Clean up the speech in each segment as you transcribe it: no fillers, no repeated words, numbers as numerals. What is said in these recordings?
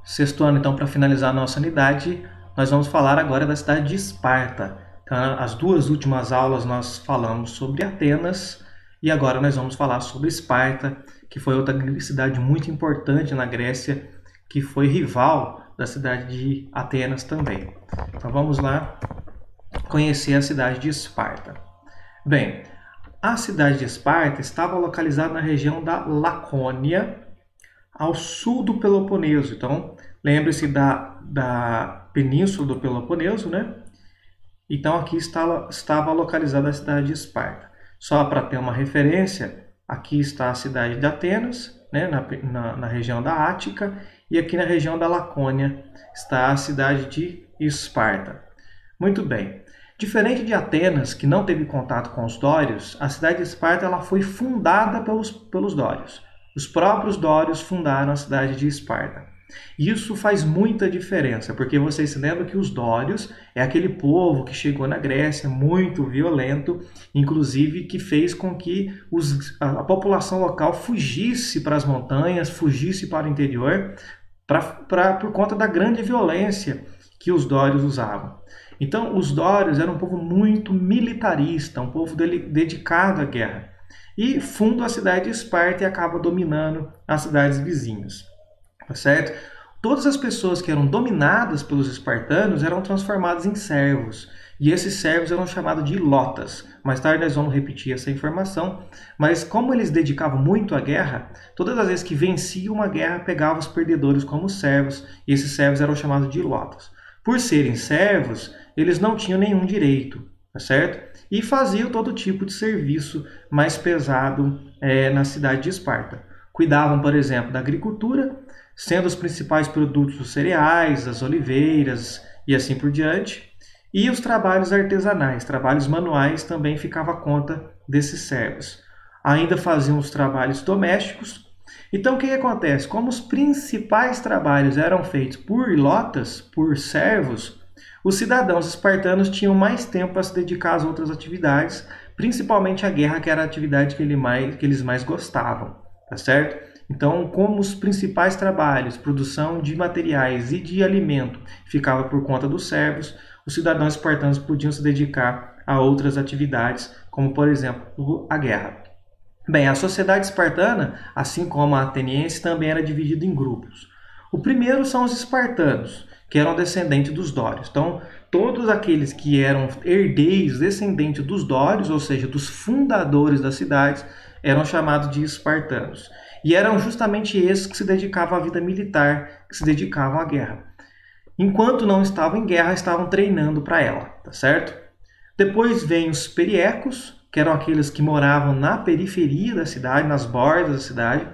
Sexto ano, então, para finalizar a nossa unidade, nós vamos falar agora da cidade de Esparta. Então, as duas últimas aulas nós falamos sobre Atenas e agora nós vamos falar sobre Esparta, que foi outra cidade muito importante na Grécia, que foi rival da cidade de Atenas também. Então vamos lá conhecer a cidade de Esparta. Bem, a cidade de Esparta estava localizada na região da Lacônia, ao sul do Peloponeso. Então, lembre-se da península do Peloponeso, né? Então, aqui estava localizada a cidade de Esparta. Só para ter uma referência, aqui está a cidade de Atenas, né? na região da Ática, e aqui na região da Lacônia está a cidade de Esparta. Muito bem. Diferente de Atenas, que não teve contato com os dórios, a cidade de Esparta ela foi fundada pelos dórios. Os próprios dórios fundaram a cidade de Esparta. Isso faz muita diferença, porque vocês se lembram que os dórios é aquele povo que chegou na Grécia muito violento, inclusive que fez com que a população local fugisse para as montanhas, fugisse para o interior, por conta da grande violência que os dórios usavam. Então, os dórios eram um povo muito militarista, um povo dedicado à guerra. E funda a cidade de Esparta e acaba dominando as cidades vizinhas. Tá certo? Todas as pessoas que eram dominadas pelos espartanos eram transformadas em servos. E esses servos eram chamados de ilotas. Mais tarde nós vamos repetir essa informação. Mas como eles dedicavam muito à guerra, todas as vezes que venciam uma guerra, pegavam os perdedores como servos. E esses servos eram chamados de ilotas. Por serem servos, eles não tinham nenhum direito. Tá certo? E faziam todo tipo de serviço mais pesado na cidade de Esparta. Cuidavam, por exemplo, da agricultura, sendo os principais produtos os cereais, as oliveiras e assim por diante. E os trabalhos artesanais, trabalhos manuais, também ficava à conta desses servos. Ainda faziam os trabalhos domésticos. Então, o que acontece? Como os principais trabalhos eram feitos por ilotas, por servos, os cidadãos espartanos tinham mais tempo para se dedicar às outras atividades, principalmente à guerra, que era a atividade que eles mais gostavam, tá certo? Então, como os principais trabalhos, produção de materiais e de alimento, ficava por conta dos servos, os cidadãos espartanos podiam se dedicar a outras atividades, como, por exemplo, a guerra. Bem, a sociedade espartana, assim como a ateniense, também era dividida em grupos. O primeiro são os espartanos, que eram descendentes dos dórios. Então, todos aqueles que eram herdeiros, descendentes dos dórios, ou seja, dos fundadores das cidades, eram chamados de espartanos. E eram justamente esses que se dedicavam à vida militar, que se dedicavam à guerra. Enquanto não estavam em guerra, estavam treinando para ela, tá certo? Depois vem os periecos, que eram aqueles que moravam na periferia da cidade, nas bordas da cidade.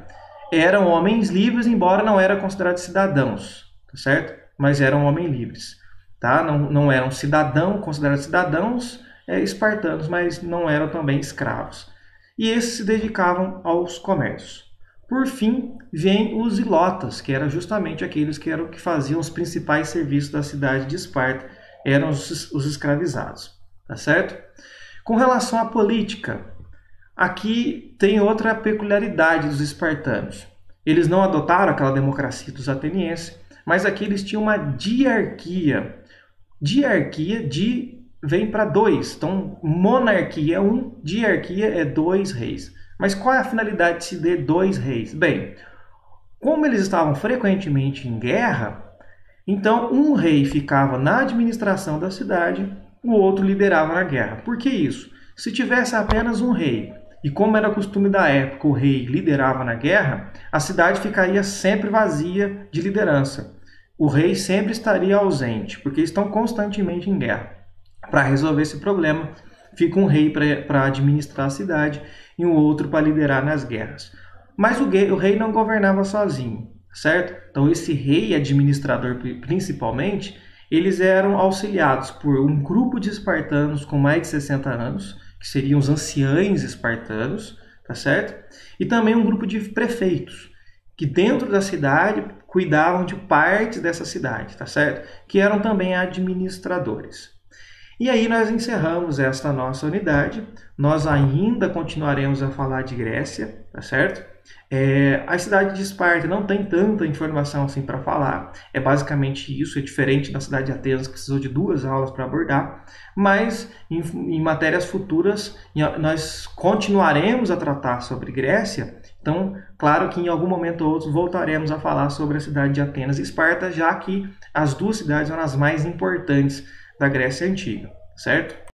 Eram homens livres, embora não eram considerados cidadãos, tá certo? Mas eram homens livres, tá? Não eram considerados cidadãos espartanos, mas não eram também escravos. E esses se dedicavam aos comércios. Por fim, vêm os ilotas, que eram justamente aqueles que faziam os principais serviços da cidade de Esparta, eram os escravizados, tá certo? Com relação à política, aqui tem outra peculiaridade dos espartanos. Eles não adotaram aquela democracia dos atenienses, mas aqui eles tinham uma diarquia. Diarquia vem para dois. Então, monarquia é um, diarquia é dois reis. Mas qual é a finalidade de se ter dois reis? Bem, como eles estavam frequentemente em guerra, então um rei ficava na administração da cidade, o outro liderava na guerra. Por que isso? Se tivesse apenas um rei, e como era costume da época, o rei liderava na guerra, a cidade ficaria sempre vazia de liderança. O rei sempre estaria ausente, porque estão constantemente em guerra. Para resolver esse problema, fica um rei para administrar a cidade e um outro para liderar nas guerras. Mas o rei não governava sozinho, certo? Então esse rei administrador principalmente, eles eram auxiliados por um grupo de espartanos com mais de 60 anos, que seriam os anciães espartanos, tá certo? E também um grupo de prefeitos, que dentro da cidade cuidavam de partes dessa cidade, tá certo? Que eram também administradores. E aí nós encerramos esta nossa unidade. Nós ainda continuaremos a falar de Grécia, tá certo? A cidade de Esparta não tem tanta informação assim para falar, é basicamente isso, é diferente da cidade de Atenas, que precisou de 2 aulas para abordar, mas em matérias futuras nós continuaremos a tratar sobre Grécia, então, claro que em algum momento ou outro voltaremos a falar sobre a cidade de Atenas e Esparta, já que as duas cidades são as mais importantes da Grécia Antiga, certo?